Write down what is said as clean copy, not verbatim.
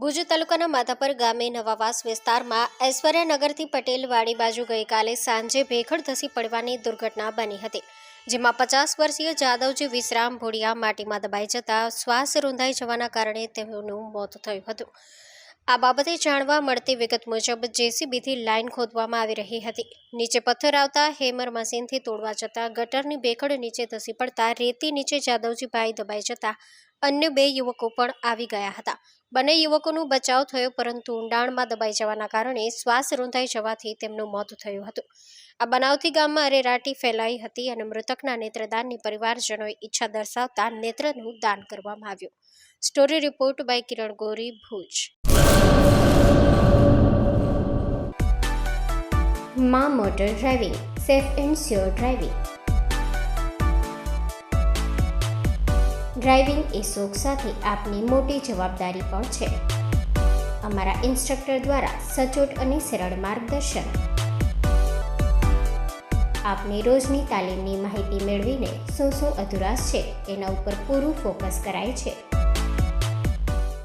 ભુજ તાલુકાના માધાપર ગામે નવાવાસ વિસ્તારમાં ઐશ્વર્યાનગરથી પટેલવાડી બાજુ ગઈકાલે સાંજે ભેખડ ધસી પડવાની દુર્ઘટના બની હતી, જેમાં 50 વર્ષીય જાદવજી વિશ્રામ ભોળિયા માટીમાં દબાઈ જતા શ્વાસ રૂંધાઈ જવાના કારણે તેમનું મોત થયું હતું। આ બાબતે જાણવા મળતી વિગત મુજબ જેસીબીથી લાઇન ખોદવામાં આવી રહી હતી। નીચે પથ્થર આવતા હેમર મશીનથી તોડવા જતા ગટરની ભેખડ નીચે ધસી પડતા રેતી નીચે જાદવજીભાઈ દબાઈ જતા અન્ય 2 યુવકો પણ આવી ગયા હતા। બંને યુવકોનું બચાવ થયો, પરંતુ ઊંડાણમાં દબાઈ જવાના કારણે શ્વાસ રૂંધાઈ જવાથી તેમનું મોત થયું હતું। આ બનાવથી ગામમાં અરેરાટી ફેલાઈ હતી અને મૃતકના નેત્રદાનની પરિવારજનોએ ઈચ્છા દર્શાવતા નેત્રનું દાન કરવામાં આવ્યું। સ્ટોરી રિપોર્ટ બાય કિરણ ગોરી, ભુજ। માં motor driving, safe and sure driving. Driving એ શોખ સાથે આપની મોટી જવાબદારી પણ છે। અમારા ઇન્સ્ટ્રક્ટર દ્વારા સચોટ અને સરળ માર્ગદર્શન। આપની રોજની તાલીમની માહિતી મેળવીને શું અધુરાશ છે એના ઉપર પૂરું ફોકસ કરાય છે।